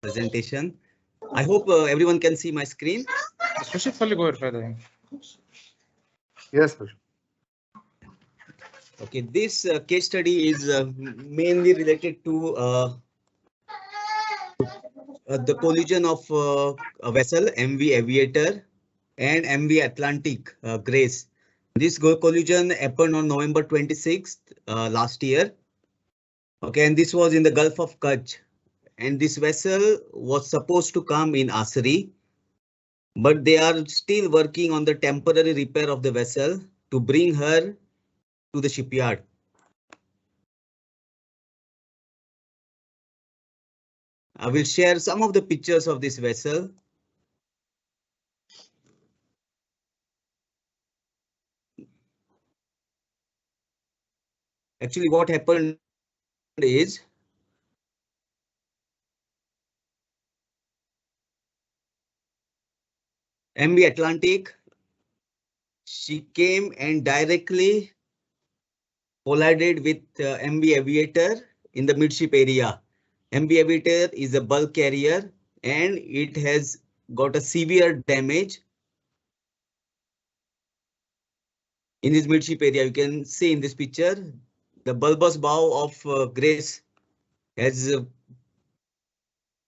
presentation. I hope everyone can see my screen. especially خلي جوه الفايدة يعني. Yes, sir. Okay, this case study is mainly related to the collision of a vessel MV Aviator and MV Atlantic Grace. This collision happened on November 26th last year. Okay, and this was in the Gulf of Kutch. And this vessel was supposed to come in ASRY, but they are still working on the temporary repair of the vessel to bring her to the shipyard. I will share some of the pictures of this vessel. Actually, what happened is MV Atlantic, she came and directly collided with MV Aviator in the midship area. MV Aviator is a bulk carrier and it has got a severe damage in this midship area. You can see in this picture, the bulbous bow of Grace has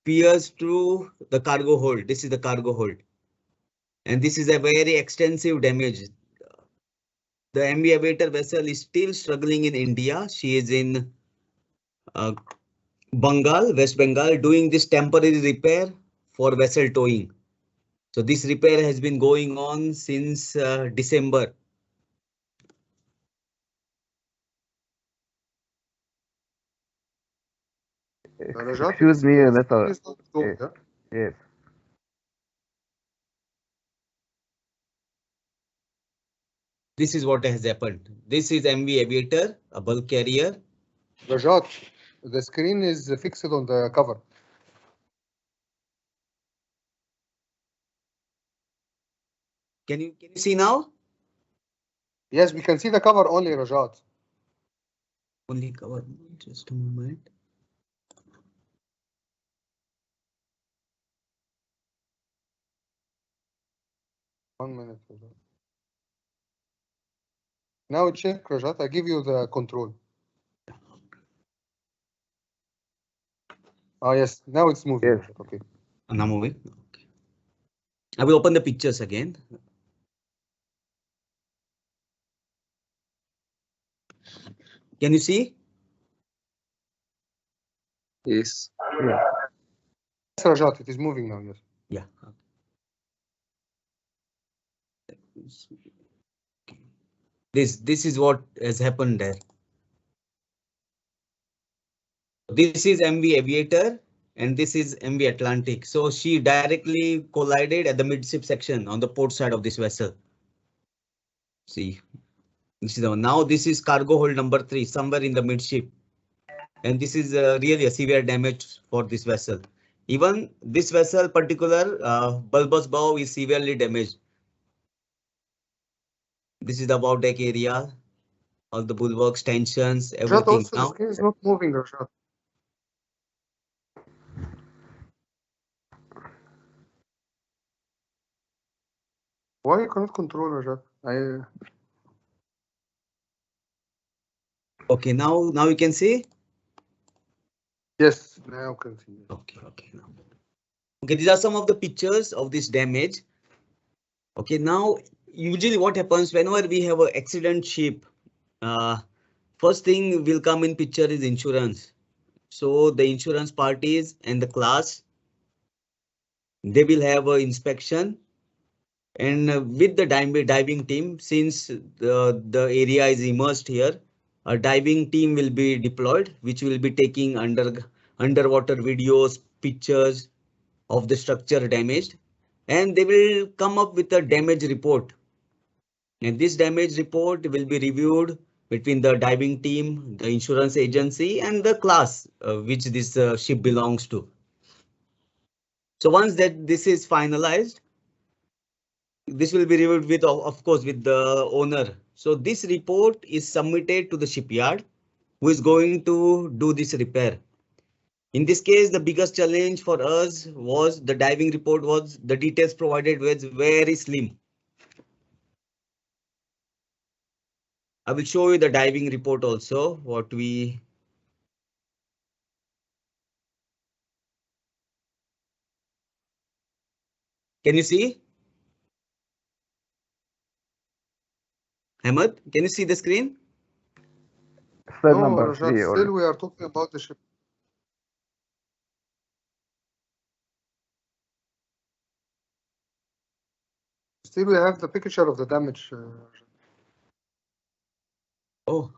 pierced through the cargo hold. This is the cargo hold. And this is a very extensive damage. The MV Aviator vessel is still struggling in India. She is in Bengal, West Bengal, doing this temporary repair for vessel towing. So this repair has been going on since December. Excuse me, letter. Yes. This is what has happened. This is MV Aviator, a bulk carrier. Rajat, the screen is fixed on the cover. Can you see now? Yes, we can see the cover only, Rajat. Only cover. Just a moment. One minute, Rajat. Now check, Rajat. I give you the control. Ah, yes. Now it's moving. Yes. Rajat. Okay. Now moving. Okay. I will open the pictures again. Can you see? Yes. Yes, Rajat, it is moving now. Yes. Yeah. This is what has happened there. This is MV Aviator and this is MV Atlantic. So she directly collided at the midship section on the port side of this vessel. See, this is the one. Now this is cargo hold number 3, somewhere in the midship. And this is really a severe damage for this vessel. Even this vessel particular bulbous bow is severely damaged. This is the bow deck area, all the bulwarks, tensions, Rajat, everything. also the screen is not moving, Rajat. Why you cannot control, Rajat? Okay, now you can see. Yes, now you can see. Okay, now. Okay, these are some of the pictures of this damage. Okay, now usually what happens whenever we have an accident ship, first thing will come in picture is insurance. So the insurance parties and the class, they will have an inspection. And with the diving team, since the area is immersed here, a diving team will be deployed, which will be taking underwater videos, pictures of the structure damaged, and they will come up with a damage report. And this damage report will be reviewed between the diving team, the insurance agency, and the class which this ship belongs to. So once that this is finalized, this will be reviewed with, of course, with the owner. So this report is submitted to the shipyard, who is going to do this repair. In this case, the biggest challenge for us was the diving report was the details provided was very slim. I will show you the diving report also, what we. Can you see? Ahmed, can you see the screen? Slide No, number Rajat, 3 or still we are talking about the ship. Still we have the picture of the damage. Rajat. Oh,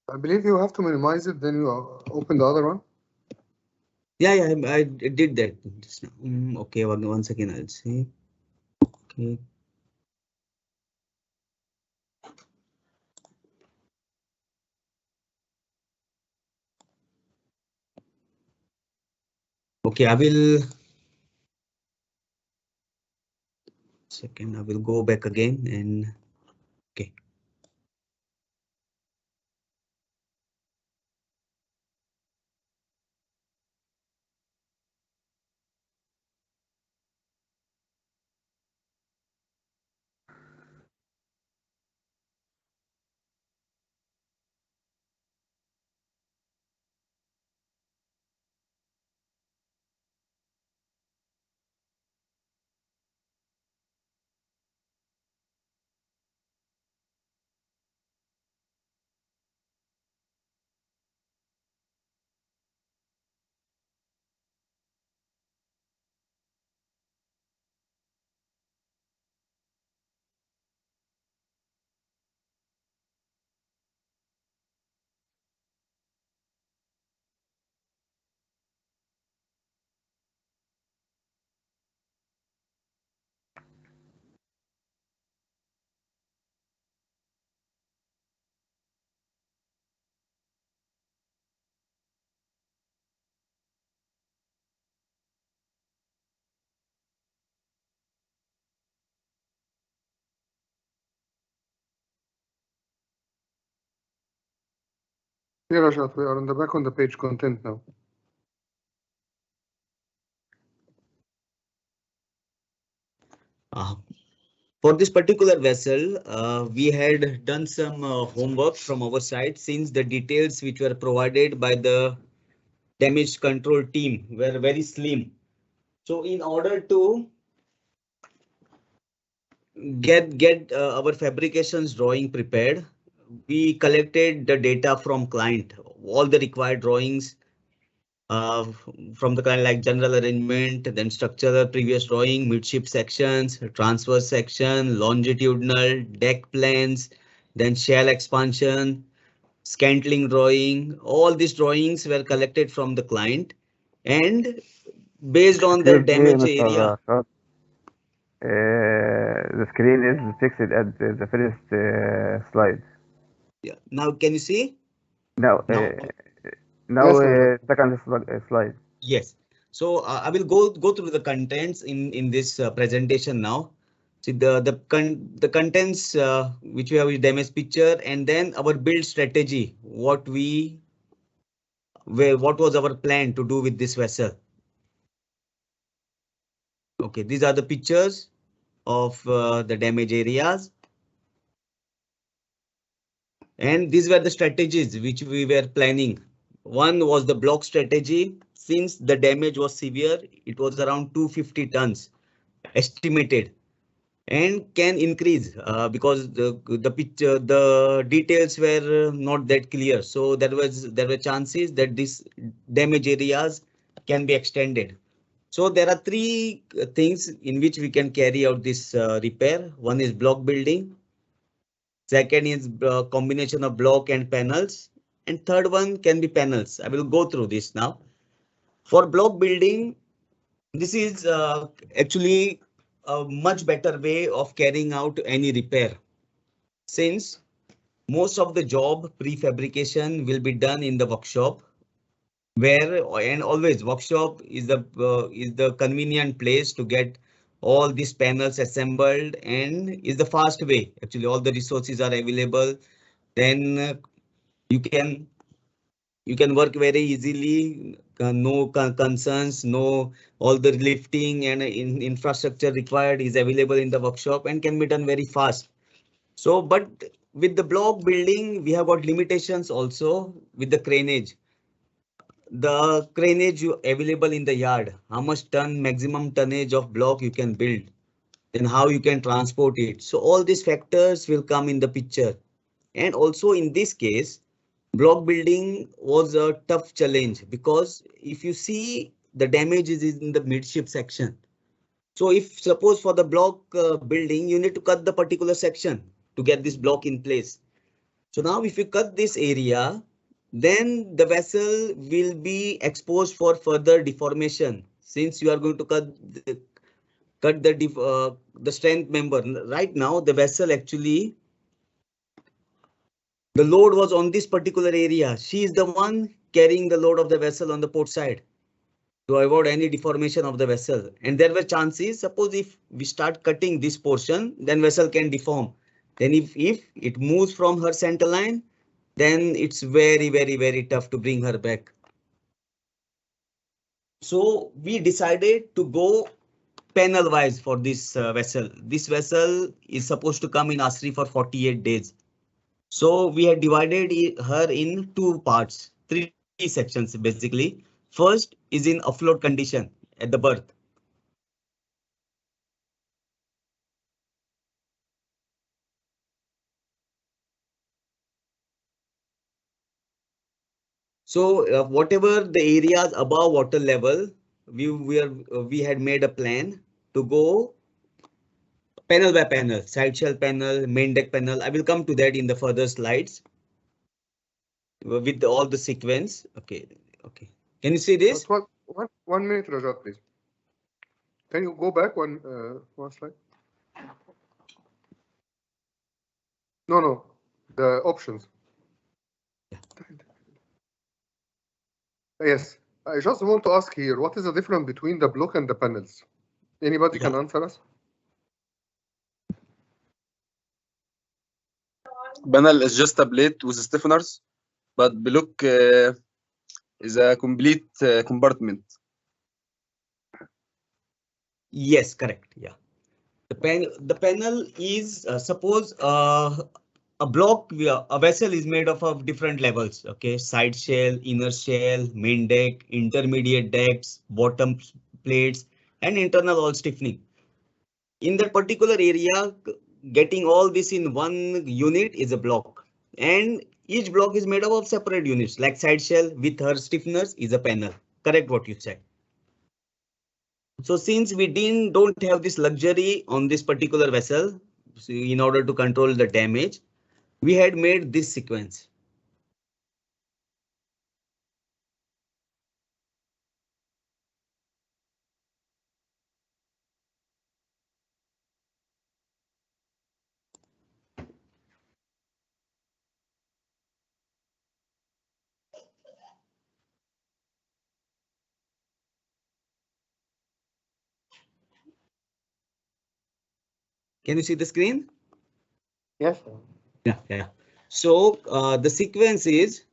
I believe you have to minimize it, then you open the other one. yeah, I did that just now. Okay, one second, I'll see. Okay. Okay, I will. Second, I will go back again and. Okay. Here, Rajat, we are on the back on the page content now. For this particular vessel, we had done some homework from our side since the details which were provided by the damage control team were very slim. So in order to get our fabrications drawing prepared, we collected the data from client, all the required drawings uh, from the kind like general arrangement, then structural previous drawing, midship sections, transverse section, longitudinal, deck plans, then shell expansion, scantling drawing. All these drawings were collected from the client and based on the excuse me, damage Mr. area. Rashad. The screen is fixed at the first slide. Yeah. Now can you see? Now, Now, now Yes, Rajat. second slide. yes. So I will go through the contents in this presentation now. See the contents which we have is damage picture and then our build strategy. What was our plan to do with this vessel? Okay, these are the pictures of the damage areas. And these were the strategies which we were planning. One was the block strategy. Since the damage was severe, it was around 250 tons estimated and can increase because the details were not that clear. So there were chances that this damage areas can be extended. So there are three things in which we can carry out this repair. One is block building. Second is combination of block and panels. And third one can be panels. I will go through this now. For block building, this is actually a much better way of carrying out any repair. Since most of the job prefabrication will be done in the workshop. where and always workshop is the convenient place to get all these panels assembled and is the fast way. Actually, all the resources are available. Then you can work very easily. No concerns, no all the lifting and infrastructure required is available in the workshop and can be done very fast. So, but with the block building, we have got limitations also with the craneage. The craneage available in the yard, how much ton maximum tonnage of block you can build, and how you can transport it. So all these factors will come in the picture. And also in this case, block building was a tough challenge because if you see the damage is in the midship section. So if suppose for the block building, you need to cut the particular section to get this block in place. So now if you cut this area, then the vessel will be exposed for further deformation since you are going to cut the strength member. Right now, the vessel actually the load was on this particular area. She is the one carrying the load of the vessel on the port side to avoid any deformation of the vessel. And there were chances, suppose if we start cutting this portion, then vessel can deform. Then if it moves from her center line, then it's very tough to bring her back. So we decided to go panel wise for this vessel. This vessel is supposed to come in ASRY for 48 days. So we had divided her in two parts, three sections basically. First is in afloat condition at the berth. So whatever the areas above water level, we had made a plan to go panel by panel, side shell panel, main deck panel. I will come to that in the further slides with all the sequence. Okay. Can you see this? One minute, Rajat, please. Can you go back one slide? No, the options. Yes, I just want to ask here, what is the difference between the block and the panels? Anybody can answer us? Panel is just a plate with stiffeners, but block is a complete compartment. Yes, correct. Yeah. The panel is suppose a block, a vessel is made of different levels. Okay, side shell, inner shell, main deck, intermediate decks, bottom plates, and internal all stiffening. In that particular area, getting all this in one unit is a block, and each block is made up of separate units. Like side shell with her stiffeners is a panel. Correct what you said. So since we don't have this luxury on this particular vessel, so in order to control the damage, we had made this sequence. Can you see the screen? Yes. Yeah. So the sequence is,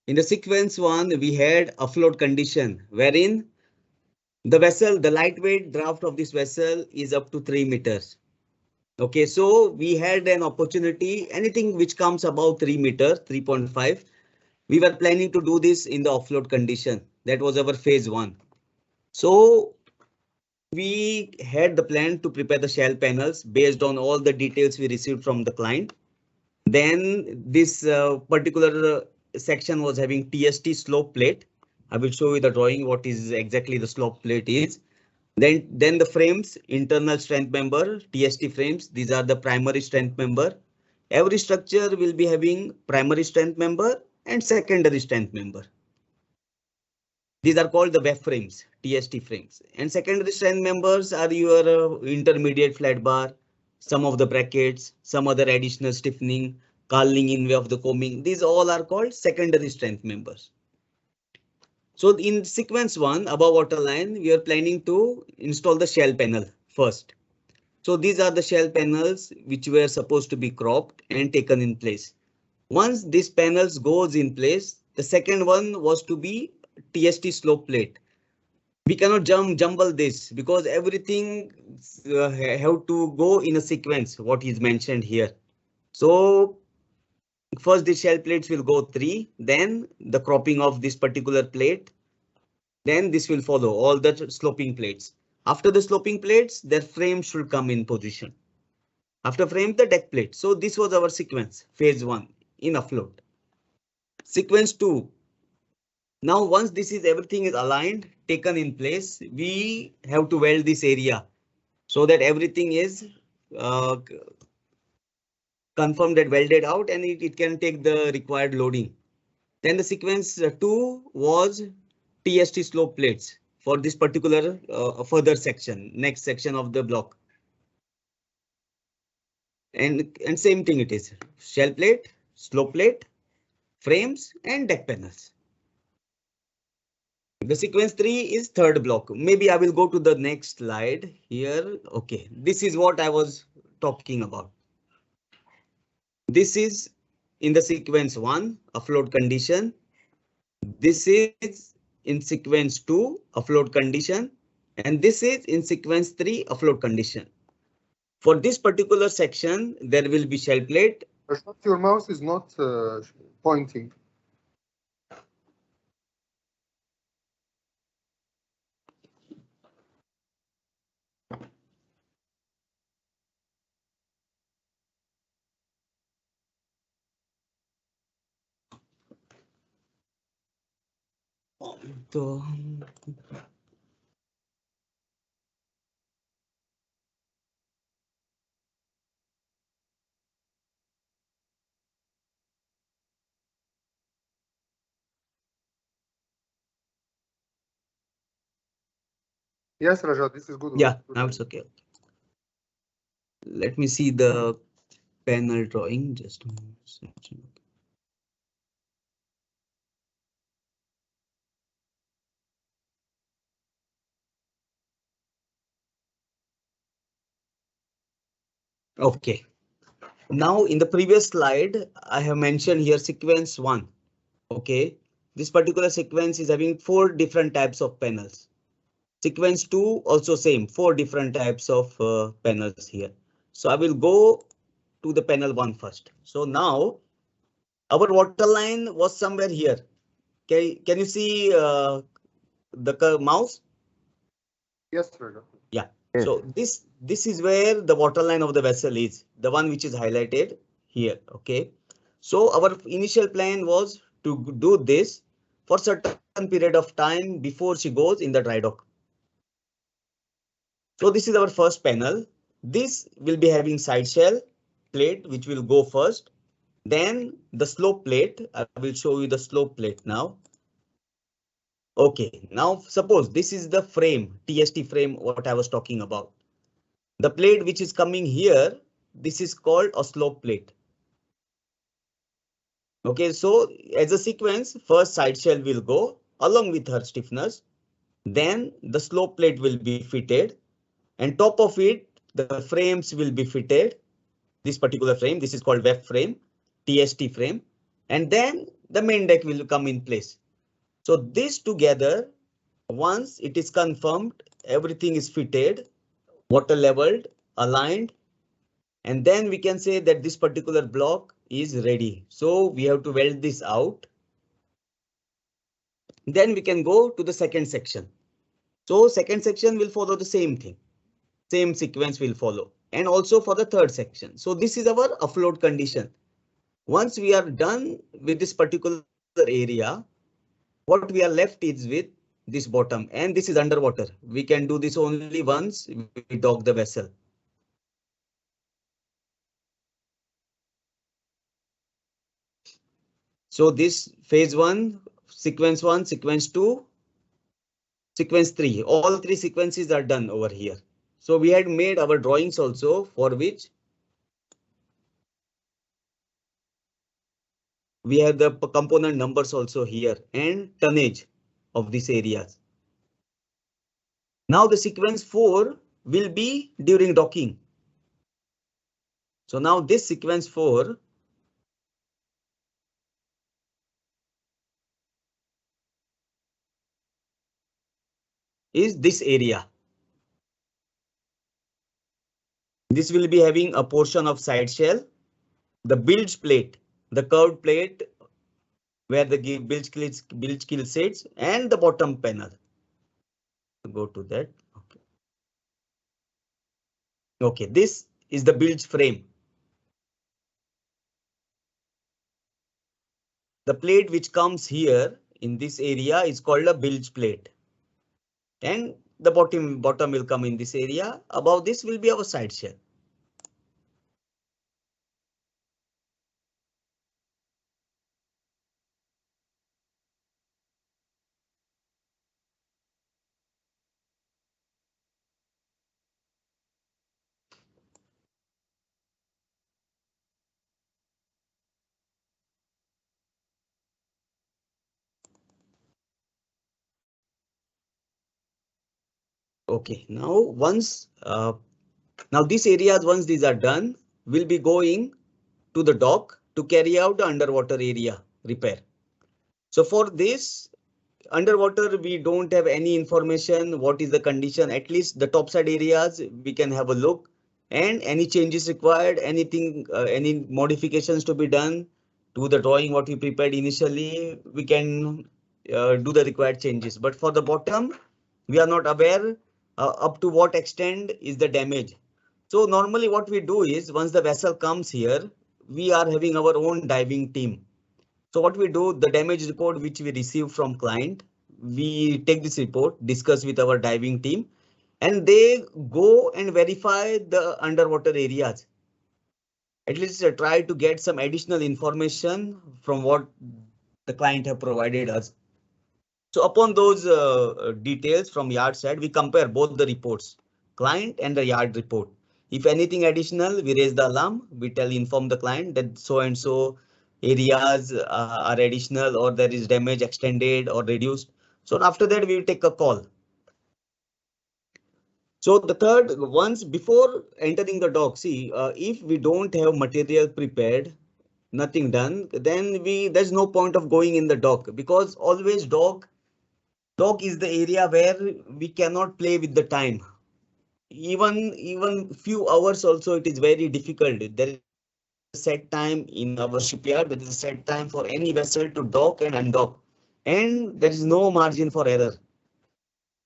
in the sequence one, we had afloat condition wherein the vessel, the lightweight draft of this vessel is up to 3 meters. Okay, so we had an opportunity, anything which comes above 3 meters, 3.5. We were planning to do this in the offload condition. That was our phase one. So we had the plan to prepare the shell panels based on all the details we received from the client. Then this particular section was having TST slope plate. I will show you the drawing what is exactly the slope plate is. Then the frames, internal strength member, TST frames. These are the primary strength member. Every structure will be having primary strength member and secondary strength member. These are called the web frames, TST frames. And secondary strength members are your intermediate flat bar, some of the brackets, some other additional stiffening, carling in way of the combing. These all are called secondary strength members. So in sequence 1 above waterline, we are planning to install the shell panel first. So these are the shell panels which were supposed to be cropped and taken in place. Once these panels goes in place, the second one was to be TST slope plate. We cannot jumble this because everything have to go in a sequence, what is mentioned here. So first the shell plates will go 3, then the cropping of this particular plate, then this will follow all the sloping plates. After the sloping plates, their frame should come in position. After frame, the deck plate. So this was our sequence, phase 1 in afloat. Sequence 2. Now once this is everything is aligned, taken in place, we have to weld this area so that everything is confirmed and welded out, and it can take the required loading. Then the sequence 2 was TST slope plates for this particular further section, next section of the block. And same thing it is, shell plate, slope plate, frames and deck panels. The sequence 3 is third block. Maybe I will go to the next slide here. Okay, this is what I was talking about. This is in the sequence 1, afloat condition. This is in sequence 2, afloat condition, and this is in sequence 3, afloat condition. For this particular section, there will be shell plate. Your mouse is not pointing. Yes, Raja, this is good. Yeah, now it's okay. Let me see the panel drawing. Just a second. Okay. Now in the previous slide, I have mentioned here sequence 1. Okay. This particular sequence is having 4 different types of panels. Sequence 2 also same, 4 different types of panels here. So I will go to the panel 1 first. So now our water line was somewhere here. Can you see the mouse? Yes, Raja. Yeah. Yes. So this is where the water line of the vessel is, the one which is highlighted here. OK, so our initial plan was to do this for certain period of time before she goes in the dry dock. So this is our first panel. This will be having side shell plate, which will go first. Then the slope plate. I will show you the slope plate now. OK, now suppose this is the frame, TST frame, what I was talking about. The plate which is coming here, this is called a slope plate. OK, so as a sequence, first side shell will go along with her stiffeners. Then the slope plate will be fitted, and top of it, the frames will be fitted. This particular frame, this is called web frame, TST frame, and then the main deck will come in place. So this together, once it is confirmed, everything is fitted, water leveled, aligned, and then we can say that this particular block is ready. So we have to weld this out. Then we can go to the second section. So second section will follow the same thing. Same sequence will follow, and also for the third section. So this is our afloat condition. Once we are done with this particular area, what we are left is with this bottom, and this is underwater. We can do this only once we dock the vessel. So this phase 1, sequence 2, sequence 3, all 3 sequences are done over here. So we had made our drawings also, for which we have the component numbers also here and tonnage of these areas. Now the sequence 4 will be during docking. So now this sequence 4 is this area. This will be having a portion of side shell, the bilge plate, the curved plate where the bilge kill sits, and the bottom panel. Go to that. Okay. Okay, this is the bilge frame. The plate which comes here in this area is called a bilge plate. And the bottom will come in this area. Above this will be our side shell. Okay, now these areas, once these are done, will be going to the dock to carry out the underwater area repair. So for this underwater, we don't have any information. What is the condition? At least the topside areas, we can have a look, and any changes required, anything, any modifications to be done to the drawing what we prepared initially, we can do the required changes. But for the bottom, we are not aware up to what extent is the damage. So normally what we do is once the vessel comes here, we are having our own diving team. So what we do, the damage report which we receive from client, we take this report, discuss with our diving team, and they go and verify the underwater areas. At least try to get some additional information from what the client have provided us. So upon those details from yard side, we compare both the reports, client and the yard report. If anything additional, we raise the alarm. We inform the client that so and so areas are additional, or there is damage extended or reduced. So after that, we will take a call. So the third, once before entering the dock, see, if we don't have material prepared, nothing done, then there's no point of going in the dock, because always dock is the area where we cannot play with the time. Even few hours also it is very difficult. There is a set time in our shipyard. There is a set time for any vessel to dock and undock, and there is no margin for error.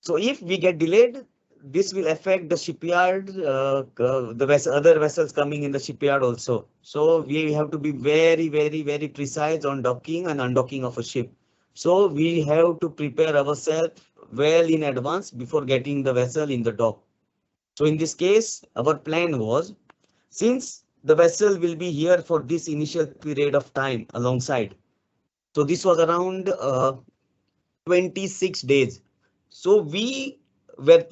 So if we get delayed, this will affect the shipyard, other vessels coming in the shipyard also. So we have to be very precise on docking and undocking of a ship. So we have to prepare ourselves well in advance before getting the vessel in the dock. So in this case, our plan was, since the vessel will be here for this initial period of time alongside. So this was around 26 days. So we were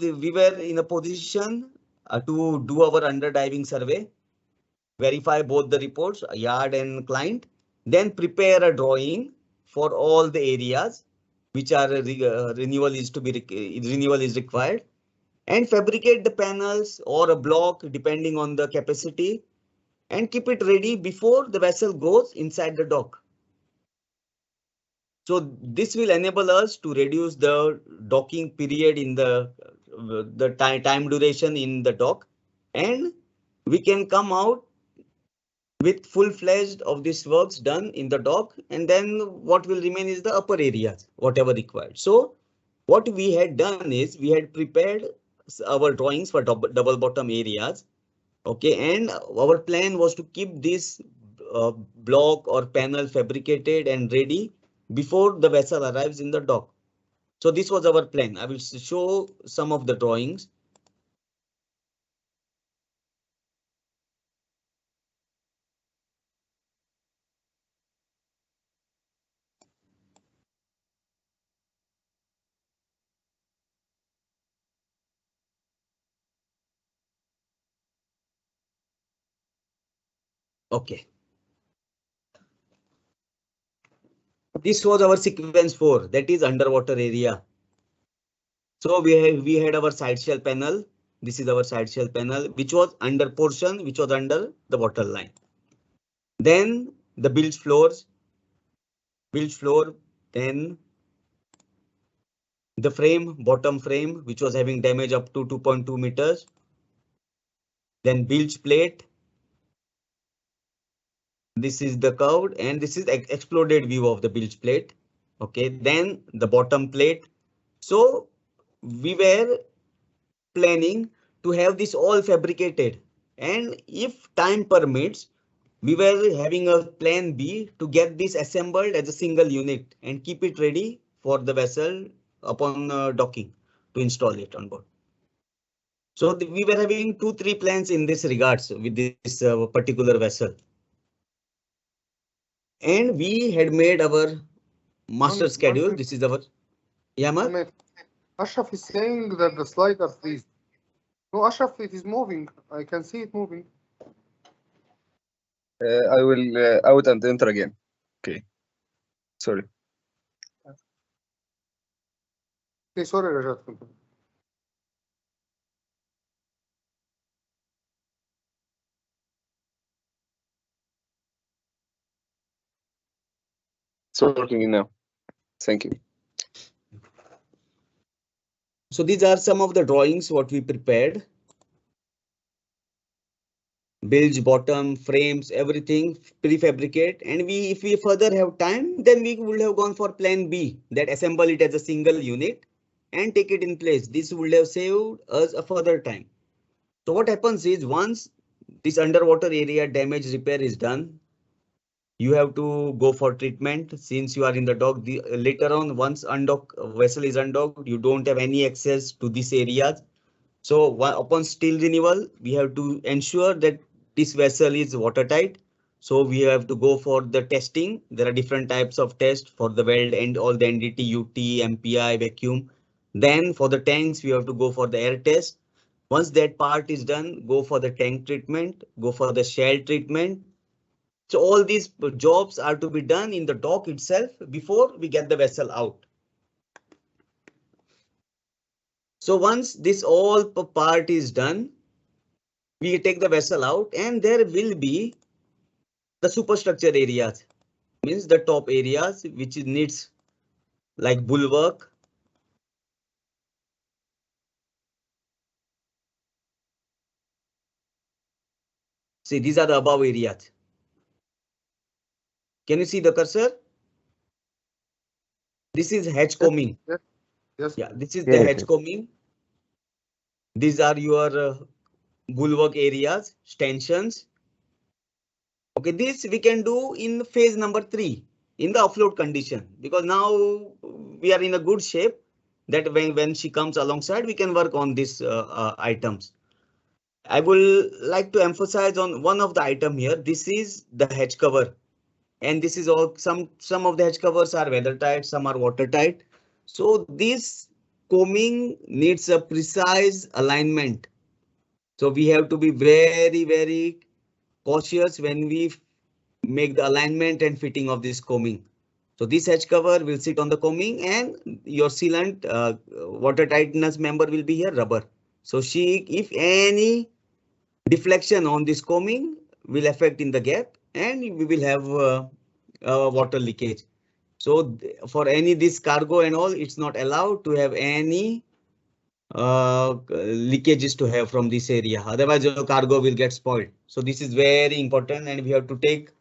in a position to do our underdiving survey, verify both the reports, yard and client, then prepare a drawing for all the areas which are renewal is required, and fabricate the panels or a block depending on the capacity, and keep it ready before the vessel goes inside the dock. So this will enable us to reduce the docking period in the time duration in the dock, and we can come out with full-fledged of this works done in the dock, and then what will remain is the upper areas, whatever required. So what we had done is we had prepared our drawings for double bottom areas. Okay, and our plan was to keep this block or panel fabricated and ready before the vessel arrives in the dock. So this was our plan. I will show some of the drawings. Okay. This was our sequence 4, that is underwater area. So we had our side shell panel. This is our side shell panel, which was under portion, which was under the water line. Then the bilge floor, then the frame, bottom frame, which was having damage up to 2.2 meters. Then bilge plate. This is the curved and this is exploded view of the bilge plate. Okay, then the bottom plate. So we were planning to have this all fabricated, and if time permits, we were having a plan B to get this assembled as a single unit and keep it ready for the vessel upon docking to install it on board. So we were having 2-3 plans in this regards with this particular vessel. And we had made our master schedule. This is our Yama. Ashraf is saying that the slider freeze. No, Ashraf, it is moving. I can see it moving. I will out and enter again. Okay. Sorry. Okay, sorry, Rajat. It's working now. Thank you. So these are some of the drawings what we prepared. Bilge, bottom, frames, everything prefabricate, and if we further have time, then we would have gone for plan B, that assemble it as a single unit and take it in place. This would have saved us a further time. So what happens is once this underwater area damage repair is done, you have to go for treatment since you are in the dock. Later on, once vessel is undocked, you don't have any access to these areas. So upon steel renewal, we have to ensure that this vessel is watertight. So we have to go for the testing. There are different types of tests for the weld and all the NDT, UT, MPI, vacuum. Then for the tanks, we have to go for the air test. Once that part is done, go for the tank treatment, go for the shell treatment. So all these jobs are to be done in the dock itself before we get the vessel out. So once this all part is done, we take the vessel out and there will be the superstructure areas, means the top areas which needs like bulwark. See, these are the above areas. Can you see the cursor? This is hedge combing. Yes. Yeah, this is the hedge combing. These are your bulwark areas, stanchions. Okay, this we can do in phase number 3 in the offload condition, because now we are in a good shape that when she comes alongside, we can work on these items. I will like to emphasize on one of the item here. This is the hedge cover, and this is all some of the hedge covers are weather tight, some are watertight. So this combing needs a precise alignment. So we have to be very, very cautious when we make the alignment and fitting of this combing. So this hedge cover will sit on the combing and your sealant water tightness member will be here rubber. So if any deflection on this combing will affect in the gap and we will have water leakage. So for any this cargo and all, it's not allowed to have any leakages to have from this area. Otherwise, your cargo will get spoiled. So this is very important and we have to take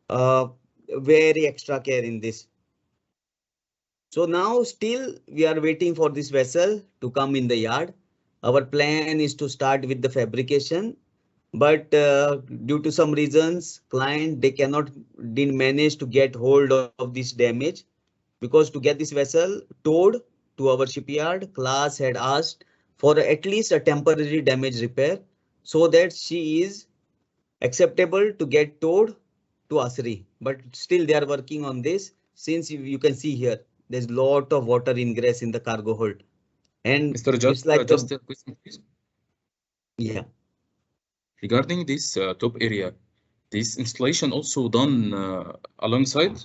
very extra care in this. So now still we are waiting for this vessel to come in the yard. Our plan is to start with the fabrication, but due to some reasons, client didn't manage to get hold of this damage, because to get this vessel towed to our shipyard, class had asked for at least a temporary damage repair so that she is acceptable to get towed to ASRY. But still they are working on this. Since you can see here, there's a lot of water ingress in the cargo hold. And Mr. it's like just a question, please. Yeah. Regarding this top area, this installation also done alongside?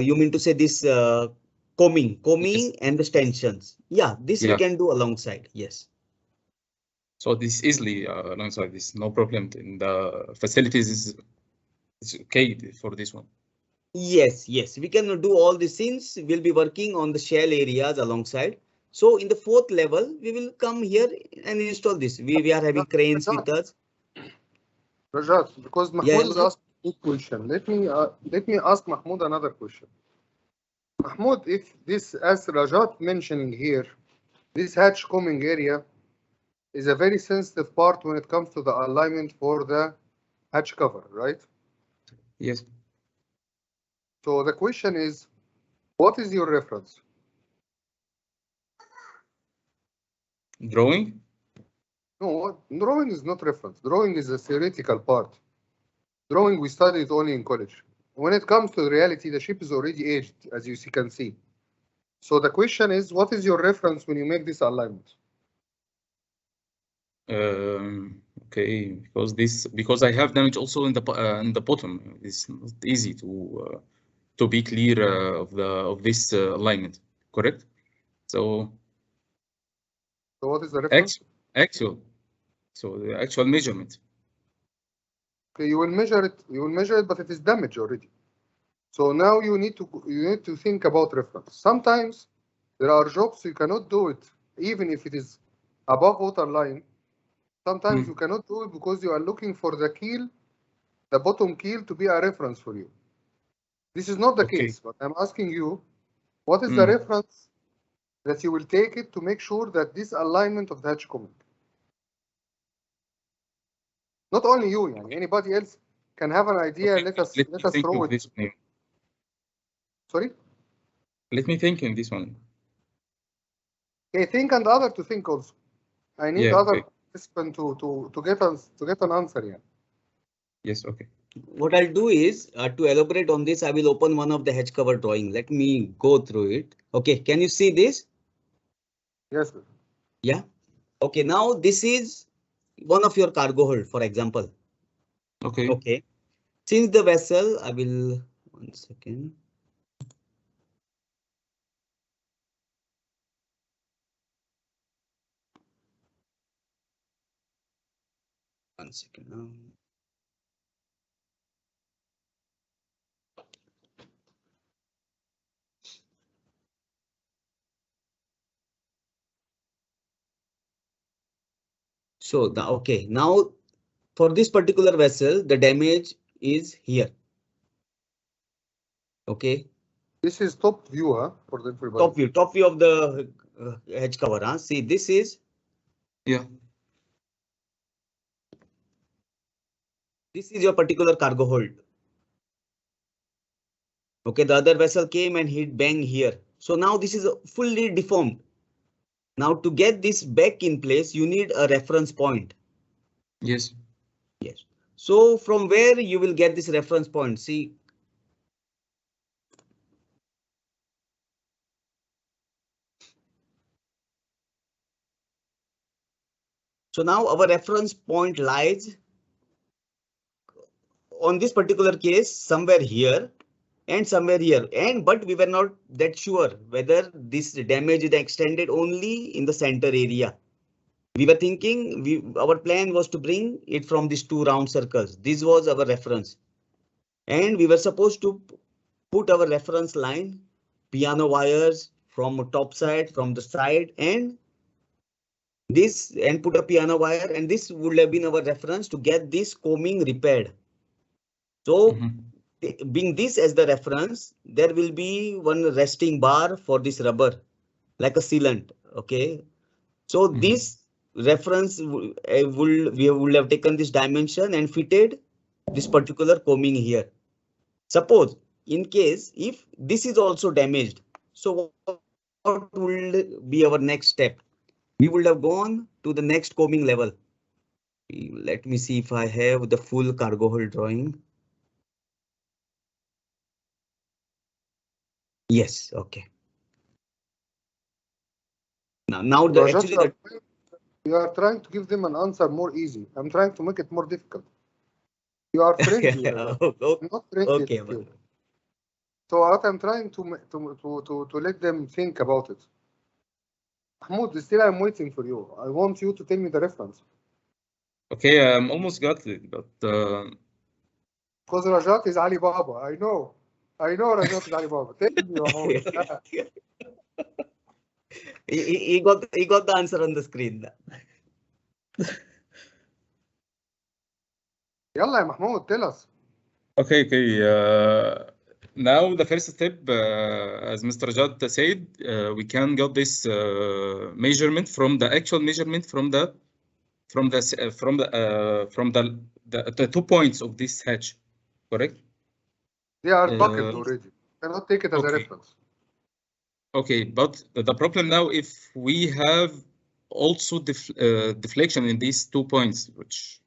You mean to say this combing Yes. and the tensions? Yeah, this we Yeah. can do alongside. Yes. So this easily alongside this, no problem. In the facilities is okay for this one. Yes, yes, we can do all these things. We'll be working on the shell areas alongside. So in the fourth level, we will come here and install this. We are having cranes with us. Rajat, because Yeah, Mahmoud is Mahmoud? asking a question. Let me ask Mahmoud another question. Mahmoud, if this, as Rajat mentioning here, this hatch combing area is a very sensitive part when it comes to the alignment for the hatch cover, right? Yes. So the question is, what is your reference? Drawing? No, drawing is not reference. Drawing is a theoretical part. Drawing we studied only in college. When it comes to reality, the ship is already aged, as you can see. So the question is, what is your reference when you make this alignment? Okay, because I have damage also in the bottom. It's not easy to be clear of this alignment, correct? So So what is the reference? actual. So the actual measurement. Okay, you will measure it, but it is damaged already. So now you need to think about reference. Sometimes there are jobs you cannot do it, even if it is above water line. Sometimes you cannot do it because you are looking for the keel, the bottom keel, to be a reference for you. This is not the Okay. case, but I'm asking you, what is the reference that you will take it to make sure that this alignment of the hatch combing? Not only you, yani, anybody else can have an idea. Okay, Let us think throw of it. this one. Sorry? Let me think in this one. Okay, think and other to think also. I need Yeah, other okay. participant to get an answer here. Yes, okay. What I'll do is to elaborate on this, I will open one of the hedge cover drawing. Let me go through it. Okay, can you see this? Yes, sir. Yeah. Okay, now this is one of your cargo hold, for example. Okay. Okay. Since the vessel, I will 1 second. One second now. So the okay, now for this particular vessel, the damage is here. Okay. This is top view, huh, for everybody. Top view of the hedge cover. Huh? See, this is your particular cargo hold. Okay, the other vessel came and hit bang here. So now this is fully deformed. Now to get this back in place, you need a reference point. Yes. Yes. So from where you will get this reference point? See. So now our reference point lies on this particular case somewhere here and somewhere here. But we were not that sure whether this damage is extended only in the center area. We were thinking our plan was to bring it from these two round circles. This was our reference. And we were supposed to put our reference line, piano wires from top side, from the side, and put a piano wire, and this would have been our reference to get this combing repaired. So being this as the reference, there will be one resting bar for this rubber, like a sealant. Okay. So this reference we would have taken this dimension and fitted this particular combing here. Suppose in case if this is also damaged, so what will be our next step? We would have gone to the next combing level. Let me see if I have the full cargo hold drawing. Yes, okay. Now the actually you are trying to give them an answer more easy. I'm trying to make it more difficult. You are friendly. okay. Not friendly. Okay. So what I'm trying to let them think about it. Mahmoud, still I'm waiting for you. I want you to tell me the reference. Okay, I'm almost got it, but Because Rajat is Alibaba. I know Rajat is Alibaba. Tell me, Mahmoud. he got the answer on the screen. يلا يا محمود, tell us. okay. Now the first step, as Mr. Jad said, we can get this measurement from the actual measurement from the 2 points of this hatch, correct? They are buckled already. Cannot take it as a reference. Okay, but the problem now, if we have also deflection in these 2 points, which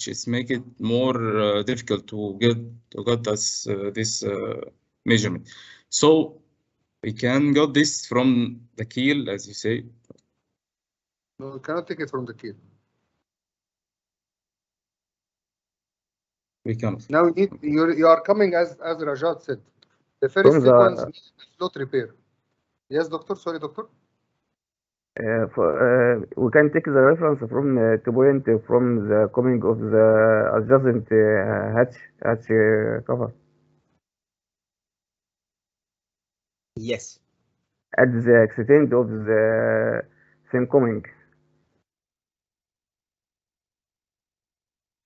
is make it more difficult to get this measurement. So we can get this from the keel, as you say. No, you cannot take it from the keel. We cannot. Now you are coming as Rajat said. The first sequence needs float repair. Yes, doctor. Sorry, doctor. We can take the reference from 2 point from the coming of the adjacent hatch cover. Yes. At the extent of the same coming.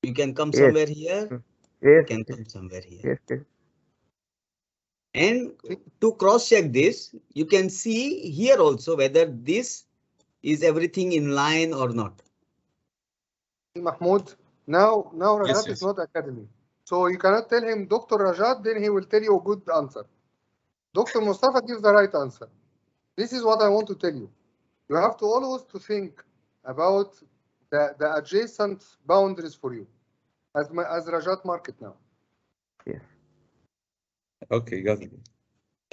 You can come Yes. somewhere here. Yes. You can come somewhere here. Yes. Yes. And to cross check this, you can see here also whether this is everything in line or not. Mahmoud, now Rajat Yes. is not academy. So you cannot tell him Dr. Rajat, then he will tell you a good answer. Dr. Mustafa gives the right answer. This is what I want to tell you. You have to always to think about the adjacent boundaries for you, as Rajat mark it now. Yes. Okay, got it.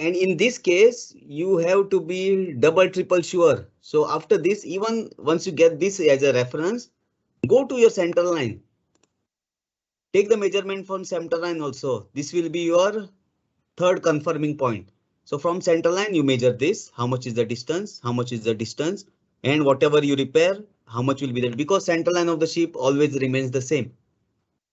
And in this case, you have to be double, triple sure. So after this, even once you get this as a reference, go to your center line. Take the measurement from center line also. This will be your third confirming point. So from center line, you measure this. How much is the distance? How much is the distance? And whatever you repair, how much will be that? Because center line of the ship always remains the same.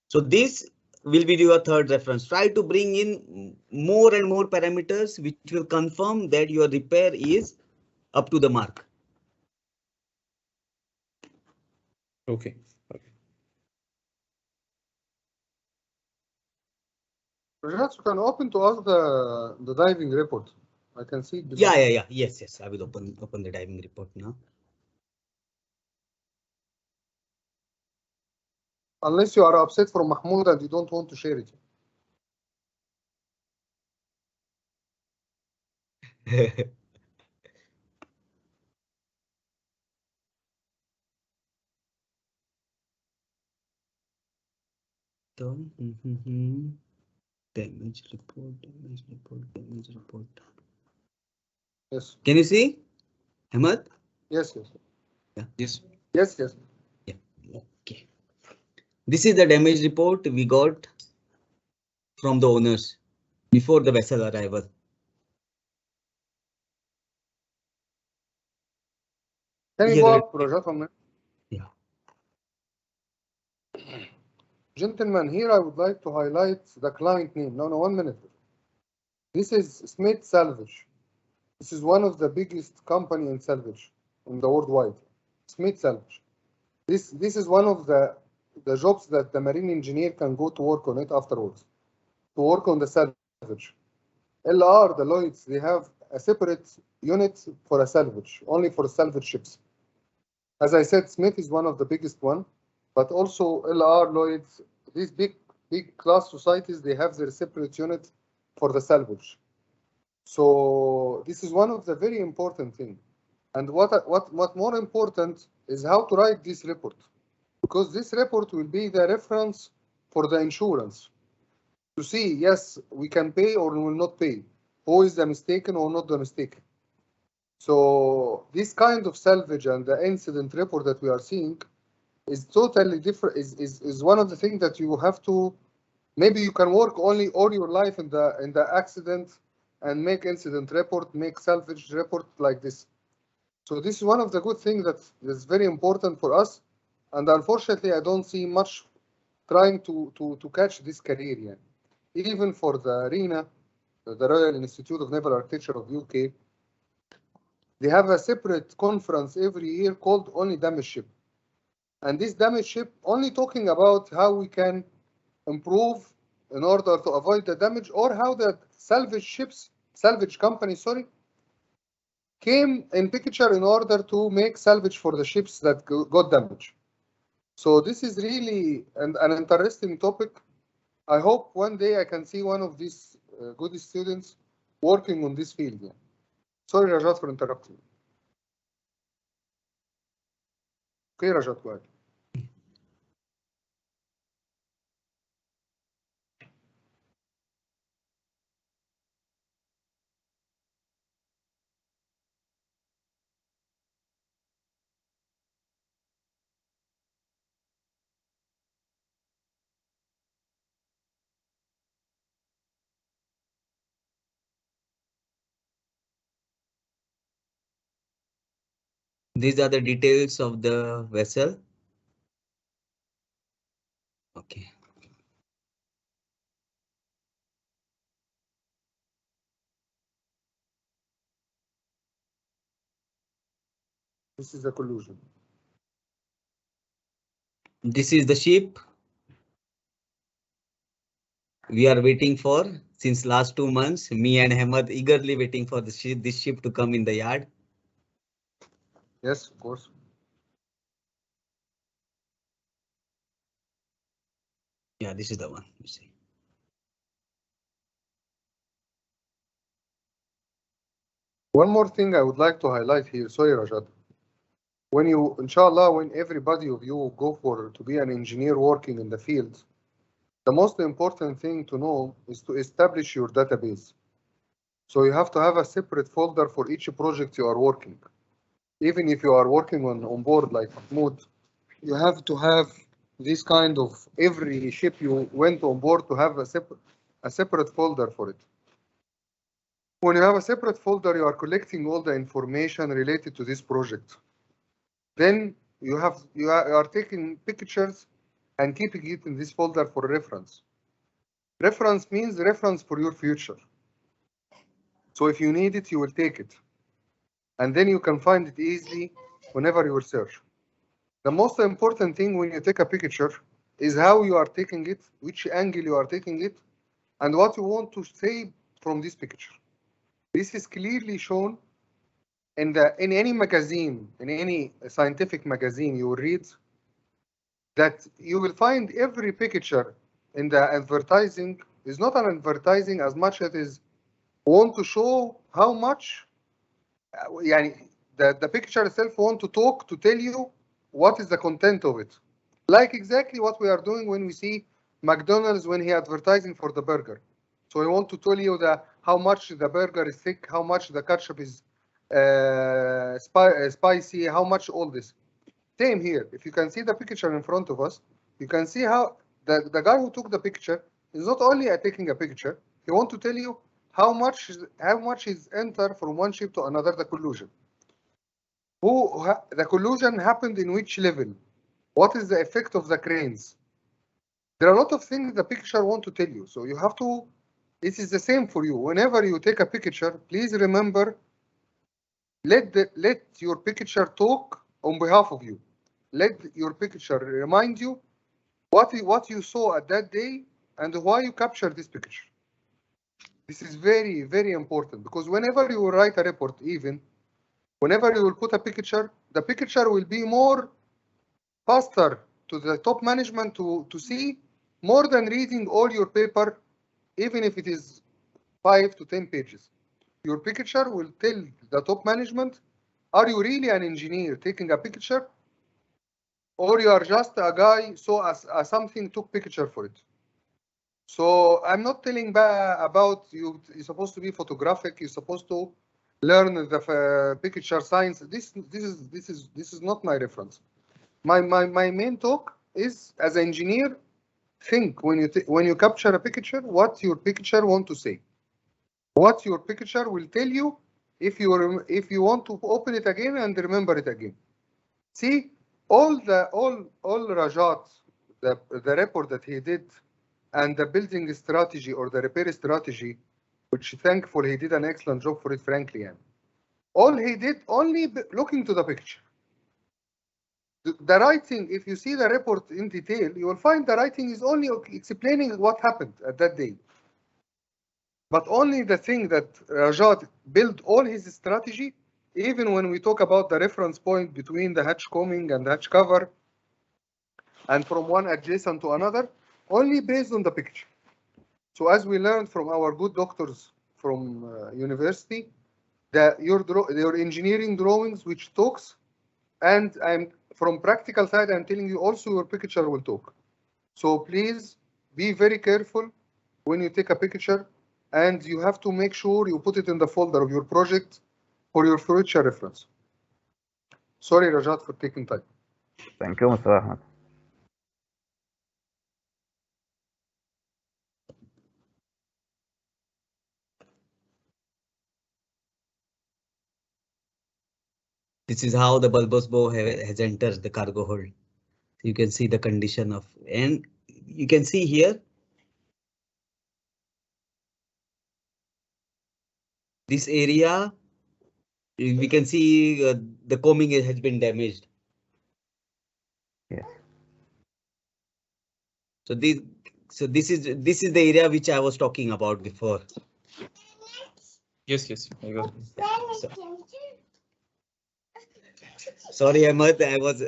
So this will be your third reference. Try to bring in more and more parameters which will confirm that your repair is up to the mark. Okay. Rajat, you can open to us the diving report. I can see it. Yeah. Yes. I will open the diving report now. Unless you are upset from Mahmoud and you don't want to share it. Damage report. Yes. Can you see, Ahmed? Yes. Yeah. Yes. Yeah. Okay. This is the damage report we got from the owners before the vessel arrival. Can you go up, Rajat, from there? Yeah. Gentlemen, here I would like to highlight the client name. No, 1 minute. This is Smith Salvage. This is one of the biggest company in salvage in the worldwide. Smith Salvage. This is one of the jobs that the marine engineer can go to work on it afterwards. To work on the salvage. LR, the Lloyds, they have a separate unit for a salvage, only for salvage ships. As I said, Smith is one of the biggest one, but also LR, Lloyds, these big class societies, they have their separate unit for the salvage. So this is one of the very important thing. And what more important is how to write this report, because this report will be the reference for the insurance to see, yes, we can pay or we will not pay. Who is the mistaken or not the mistaken? So this kind of salvage and the incident report that we are seeing is totally different. Is one of the things that you have to Maybe you can work only all your life in the accident and make incident report, make salvage report like this. So this is one of the good things that is very important for us. And unfortunately, I don't see much trying to catch this career yet. Even for the RINA, the Royal Institute of Naval Architecture of UK, they have a separate conference every year called only damage ship. And this damage ship only talking about how we can improve in order to avoid the damage, or how the salvage company, came in picture in order to make salvage for the ships that got damaged. So this is really an interesting topic. I hope one day I can see one of these good students working on this field. Yeah. Sorry, Rajat, for interrupting. Okay, Rajat, go ahead. These are the details of the vessel. Okay. This is the collusion. This is the ship we are waiting for since last 2 months. Me and Hamad eagerly waiting for this ship to come in the yard. Yes, of course. Yeah, this is the one. You see. One more thing I would like to highlight here. Sorry, Rajat. When you, inshallah, when everybody of you go for to be an engineer working in the field, the most important thing to know is to establish your database. So you have to have a separate folder for each project you are working. Even if you are working on board like Mahmoud, you have to have this kind of every ship you went on board to have a separate folder for it. When you have a separate folder, you are collecting all the information related to this project. Then you are taking pictures and keeping it in this folder for reference. Reference means reference for your future. So if you need it, you will take it. And then you can find it easily whenever you search. The most important thing when you take a picture is how you are taking it, which angle you are taking it, and what you want to say from this picture. This is clearly shown in any magazine, in any scientific magazine you read, that you will find every picture in the advertising is not an advertising as much as it is want to show how much the picture itself want to talk to tell you what is the content of it. Like exactly what we are doing when we see McDonald's when he advertising for the burger. So I want to tell you how much the burger is thick, how much the ketchup is spicy, how much all this. Same here. If you can see the picture in front of us, you can see how the guy who took the picture is not only taking a picture, he want to tell you how much is enter from one ship to another, the collusion. The collusion happened in which level? What is the effect of the cranes? There are a lot of things the picture want to tell you. So you have to, this is the same for you. Whenever you take a picture, please remember, let your picture talk on behalf of you. Let your picture remind you what you saw at that day and why you captured this picture. This is very, very important, because whenever you write a report, even whenever you will put a picture, the picture will be more faster to the top management to see more than reading all your paper, even if it is 5 to 10 pages. Your picture will tell the top management, are you really an engineer taking a picture, or you are just a guy saw something, took picture for it. So I'm not telling about you're supposed to be photographic, you're supposed to learn the picture science. This is not my reference. My main talk is, as an engineer, think when you capture a picture, what your picture want to say. What your picture will tell you if you want to open it again and remember it again. See, all Rajat, the report that he did, and the building strategy or the repair strategy, which thankful he did an excellent job for it, frankly. And all he did only looking to the picture. The writing, if you see the report in detail, you will find the writing is only explaining what happened at that day. But only the thing that Rajat built all his strategy, even when we talk about the reference point between the hatch combing and the hatch cover, and from one adjacent to another, only based on the picture. So as we learned from our good doctors from university, that your engineering drawings which talks, and I'm from practical side, I'm telling you also your picture will talk. So please be very careful when you take a picture, and you have to make sure you put it in the folder of your project for your future reference. Sorry, Rajat, for taking time. Thank you, Mr. Ahmed. This is how the bulbous bow has entered the cargo hold. You can see the condition of, and you can see here this area, we can see the combing has been damaged. Yes. So this is the area which I was talking about before. Yes, yes, I got it. Sorry, Ahmed, I was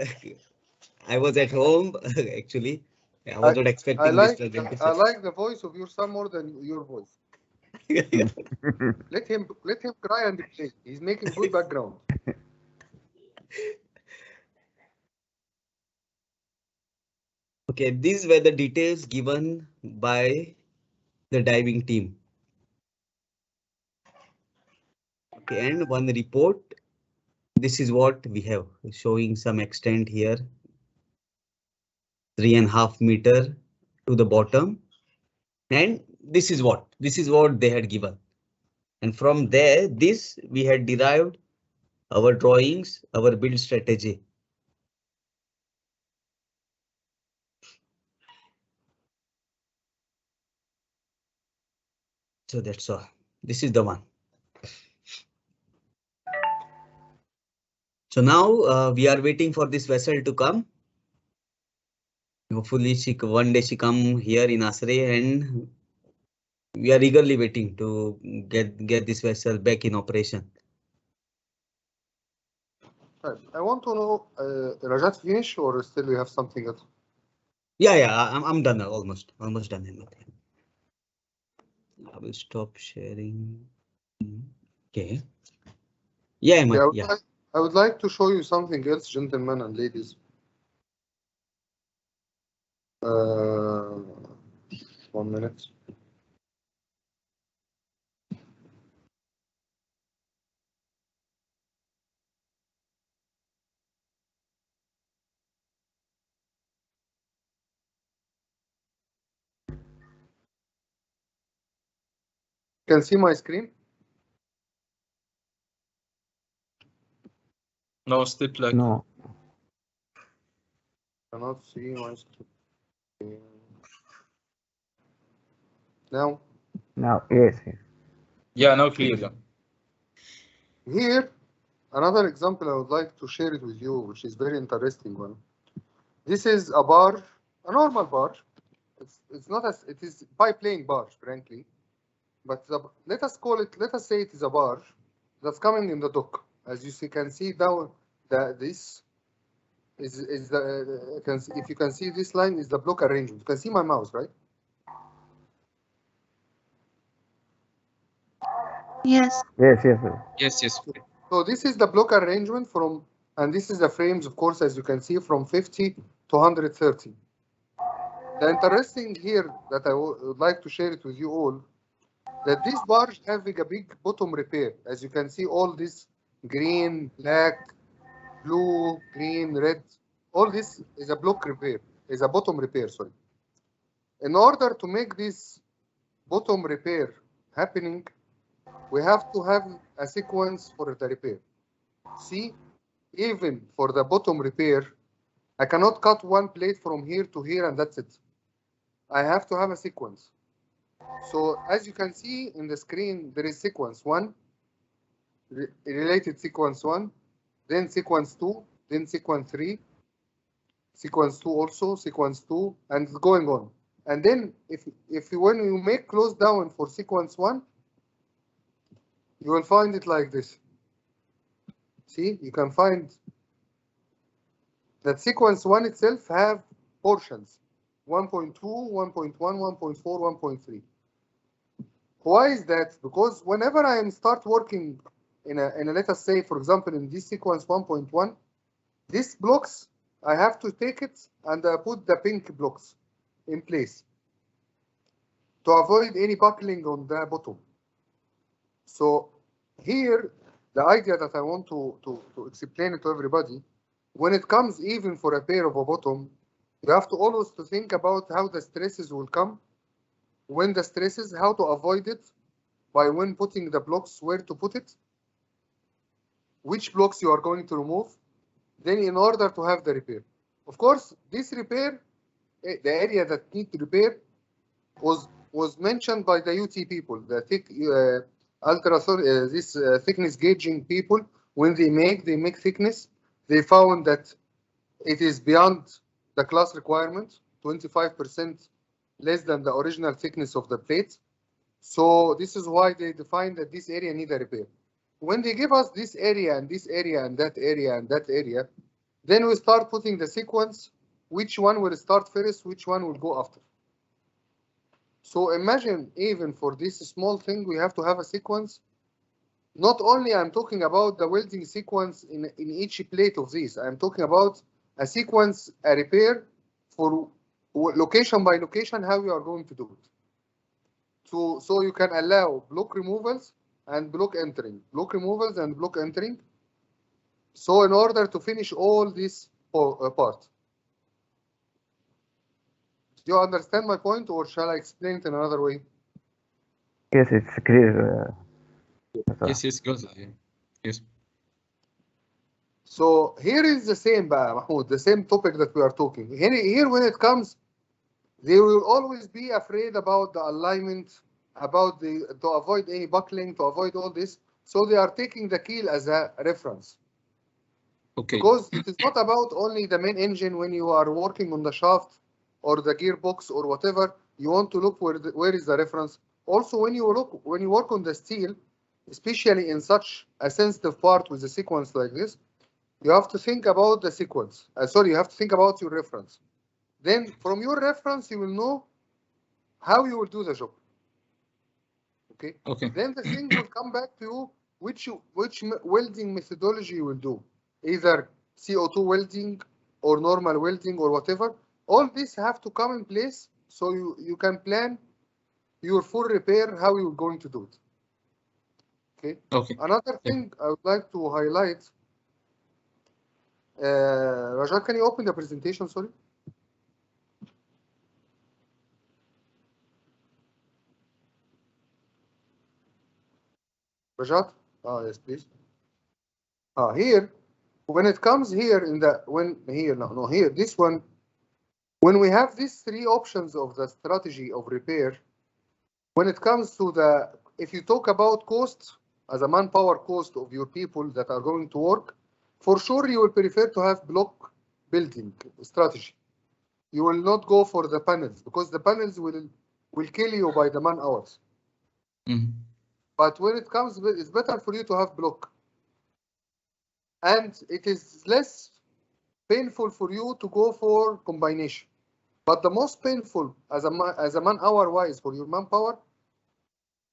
at home actually. I was not expecting this presentation. I like the voice of your son more than your voice. Let him cry and play. He's making good background. Okay, these were the details given by the diving team. Okay, and one report. This is what we have, showing some extent here. 3.5 meter to the bottom. And this is what they had given. And from there, this we had derived our drawings, our build strategy. So that's all. This is the one. So now we are waiting for this vessel to come. Hopefully one day she come here in ASRY, and we are eagerly waiting to get this vessel back in operation. I want to know, Rajat finish or still you have something else? Yeah, I'm done now, almost done. I will stop sharing. Okay. Yeah, yeah. I would like to show you something else, gentlemen and ladies. 1 minute. Can see my screen? No, still black. No. Cannot see my screen. Now? Now, yes. Yeah, now clear. Yeah. Here, another example I would like to share it with you, which is very interesting one. This is a barge, a normal barge. It's not as it is biplane barge, frankly. But let us say it is a barge that's coming in the dock. As you can see down, this is the if you can see this line is the block arrangement. You can see my mouse, right? Yes. Yes. So this is the block arrangement from, and this is the frames, of course, as you can see, from 50 to 130. The interesting here that I would like to share it with you all, that this barge having a big bottom repair. As you can see, all this green, black, blue, green, red, all this is a block repair, is a bottom repair, sorry. in order to make this bottom repair happening, we have to have a sequence for the repair. See, even for the bottom repair, I cannot cut one plate from here to here and that's it. I have to have a sequence. So as you can see in the screen, there is sequence 1, related sequence 1, then sequence 2, then sequence 3, sequence 2 also, sequence 2, and it's going on. And then when you make close down for sequence 1, you will find it like this. See, you can find that sequence 1 itself have portions 1.2, 1.1, 1.4, 1.3. Why is that? Because whenever I start working in a let us say, for example, in this sequence 1.1, these blocks, I have to take it and put the pink blocks in place to avoid any buckling on the bottom. So here, the idea that I want to explain it to everybody, when it comes even for a pair of a bottom, you have to always to think about how the stresses will come, when the stresses, how to avoid it, by when putting the blocks, where to put it, which blocks you are going to remove, then in order to have the repair. Of course, this repair, the area that need to repair was mentioned by the UT people, the thick thickness gauging people. When they make thickness, they found that it is beyond the class requirement, 25% less than the original thickness of the plate. So this is why they define that this area need a repair. When they give us this area and this area and that area and that area, then we start putting the sequence, which one will start first, which one will go after. So imagine even for this small thing, we have to have a sequence. Not only I'm talking about the welding sequence in each plate of these, I'm talking about a sequence, a repair for location by location, how you are going to do it. So you can allow block removals and block entering, block removals and block entering. So in order to finish all this part. Do you understand my point, or shall I explain it in another way? Yes, it's clear. Yes, good. Yes. So here is the same, Mahmoud, the same topic that we are talking. Here when it comes, they will always be afraid about the alignment, about to avoid any buckling, to avoid all this. So they are taking the keel as a reference. Okay. Because it is not about only the main engine. When you are working on the shaft or the gearbox or whatever, you want to look where is the reference. Also, when you work on the steel, especially in such a sensitive part with a sequence like this, you have to think about the sequence. You have to think about your reference. Then from your reference, you will know how you will do the job. Okay. Then the thing will come back to you, which welding methodology you will do, either CO2 welding or normal welding or whatever. All this have to come in place so you can plan your full repair, how you're going to do it. Okay. Another thing I would like to highlight. Rajat, can you open the presentation? Sorry. Rajat? Yes, please. Here, when it comes here in the here this one, when we have these three options of the strategy of repair, when it comes to if you talk about cost as a manpower cost of your people that are going to work, for sure you will prefer to have block building strategy. You will not go for the panels because the panels will kill you by the man hours. But when it comes, it's better for you to have block. And it is less painful for you to go for combination. But the most painful as a man hour wise for your manpower,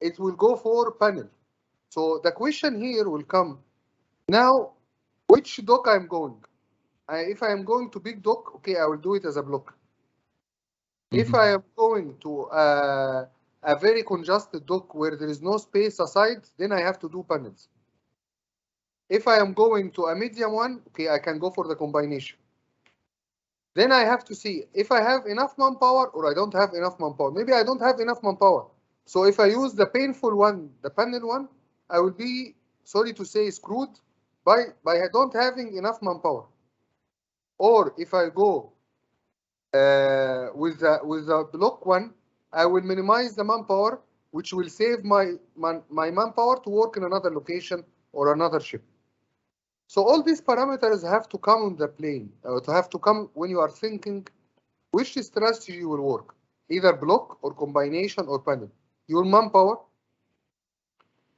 it will go for panel. So the question here will come now, which dock I'm going? If I am going to big dock, okay, I will do it as a block. If I am going to a very congested dock where there is no space aside, then I have to do panels. If I am going to a medium one, okay, I can go for the combination. Then I have to see if I have enough manpower or I don't have enough manpower. Maybe I don't have enough manpower. So if I use the painful one, the panel one, I will be, sorry to say, screwed by not having enough manpower. Or if I go with the block one, I will minimize the manpower, which will save my manpower to work in another location or another ship. So all these parameters have to come on the plane, to have to come when you are thinking which strategy will work, either block or combination or panel. Your manpower,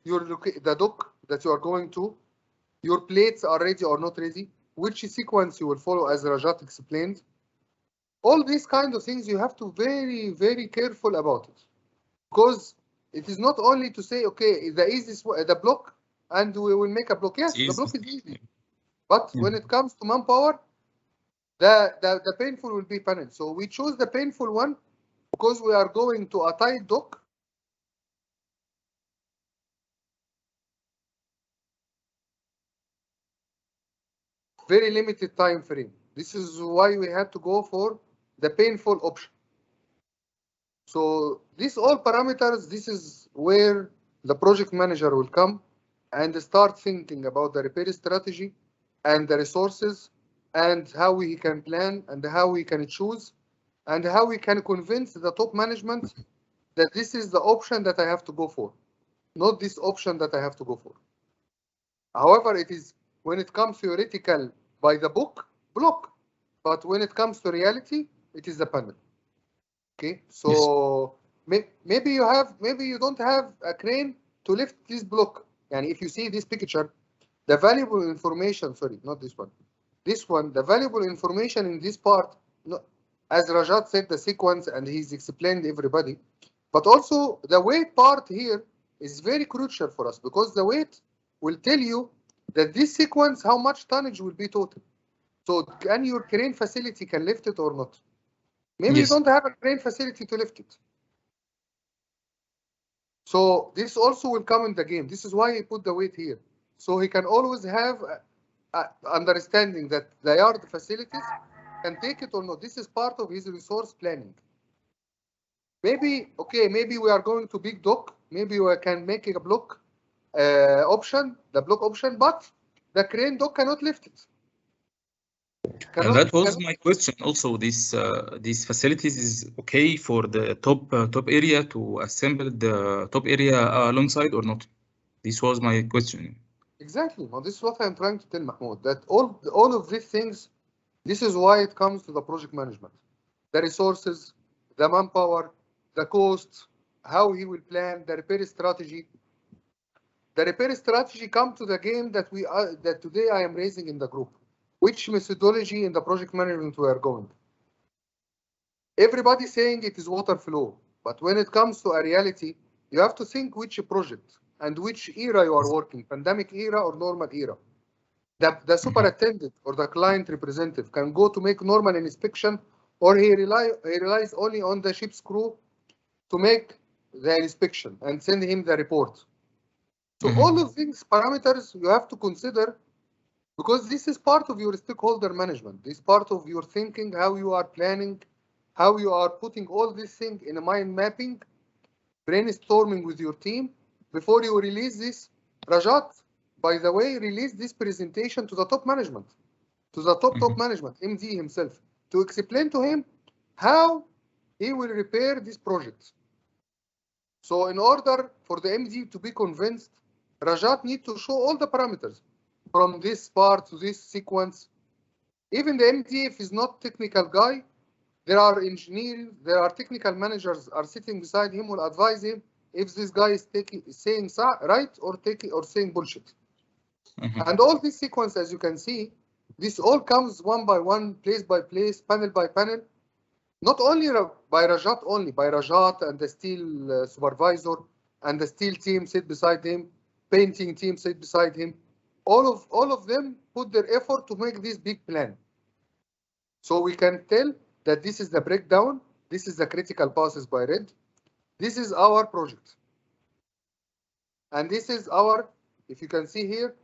the dock that you are going to, your plates are ready or not ready, which sequence you will follow as Rajat explained. All these kind of things you have to very, very careful about it. Because it is not only to say, okay, the easiest the block, and we will make a block. Yes, the block is easy. But when it comes to manpower, the painful will be panel. So we choose the painful one because we are going to a tight dock. Very limited time frame. This is why we had to go for the painful option. So these all parameters, this is where the project manager will come and start thinking about the repair strategy and the resources and how we can plan and how we can choose and how we can convince the top management that this is the option that I have to go for, not this option that I have to go for. However, it is when it comes theoretical by the book, block, but when it comes to reality, it is the panel. Okay, so maybe you don't have a crane to lift this block. And if you see this picture, the valuable information, sorry, not this one, the valuable information in this part, as Rajat said, the sequence, and he's explained everybody, but also the weight part here is very crucial for us because the weight will tell you that this sequence, how much tonnage will be total. So can your crane facility can lift it or not? Maybe you don't have a crane facility to lift it. So this also will come in the game. This is why he put the weight here. So he can always have understanding that the yard facilities can take it or not. This is part of his resource planning. Maybe, okay, maybe we are going to big dock. Maybe we can make a block option, the block option, but the crane dock cannot lift it. And that was my question. Also, these facilities is okay for the top area to assemble the top area alongside or not? This was my question. Exactly. Well, this is what I'm trying to tell Mahmoud. That all of these things, this is why it comes to the project management, the resources, the manpower, the cost, how he will plan, the repair strategy. The repair strategy come to the game that that today I am raising in the group. Which methodology in the project management we are going? Everybody saying it is water flow, but when it comes to a reality, you have to think which project and which era you are working, pandemic era or normal era. The superintendent or the client representative can go to make normal inspection, or he relies only on the ship's crew to make the inspection and send him the report. So all of these parameters you have to consider, because this is part of your stakeholder management. This is part of your thinking, how you are planning, how you are putting all these things in a mind mapping, brainstorming with your team before you release this. Rajat, by the way, released this presentation to the top management, to the top management, MD himself, to explain to him how he will repair this project. So in order for the MD to be convinced, Rajat needs to show all the parameters from this part to this sequence. Even the MD, if he's not technical guy, there are engineers, there are technical managers are sitting beside him, will advise him if this guy is saying right or saying bullshit. And all this sequence, as you can see, this all comes one by one, place by place, panel by panel. Not only by Rajat only, by Rajat and the steel supervisor and the steel team sit beside him, painting team sit beside him. All of them put their effort to make this big plan. So we can tell that this is the breakdown, this is the critical passes by red, this is our project. And this is our, if you can see here,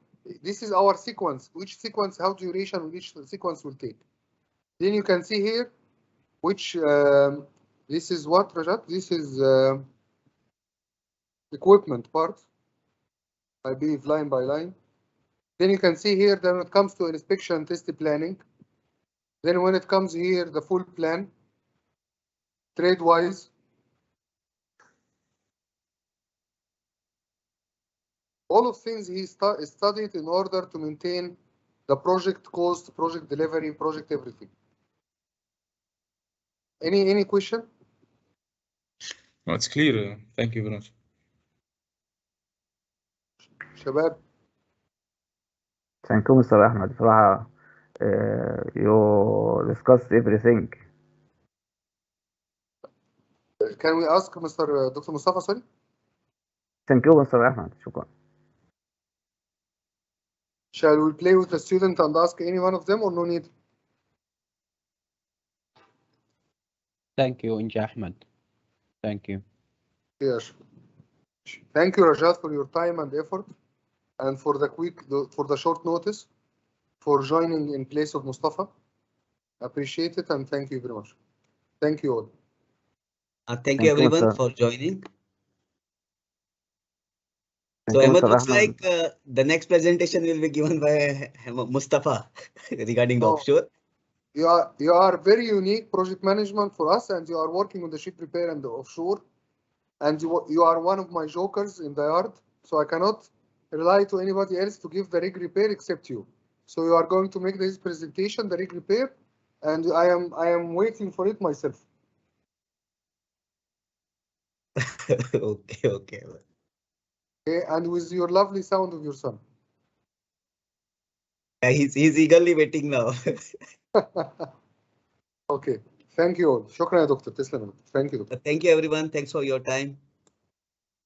this is our sequence, which sequence, how duration, which sequence will take. Then you can see here which this is what, Rajat? This is equipment part. I believe line by line. Then you can see here that when it comes to inspection and test planning, then when it comes here, the full plan, trade-wise, all of things he studied in order to maintain the project cost, project delivery, project everything. Any question? No, it's clear. Thank you very much. شباب. Thank you, Mr. Ahmed. بصراحة you discussed everything. Can we ask Mr. Dr. Mustafa, sorry? Thank you, Mr. Ahmed. شكرا. Shall we play with the student and ask any one of them or no need? Thank you, Inja Ahmed. Thank you. Yes. Thank you, Rajat, for your time and effort, and for the short notice, for joining in place of Mustafa. Appreciate it and thank you very much. Thank you all. Thank you everyone for joining. So Ahmed, looks like the next presentation will be given by Mustafa regarding the offshore. You are very unique project management for us, and you are working on the ship repair and the offshore, and you are one of my jokers in the yard, so I cannot rely to anybody else to give the rig repair except you. So you are going to make this presentation, the rig repair, and I am waiting for it myself. Okay. Okay, and with your lovely sound of your son. Yeah, he's eagerly waiting now. Okay. Thank you all. شكرا يا دكتور. تسلم. Thank you, doctor. Thank you everyone. Thanks for your time.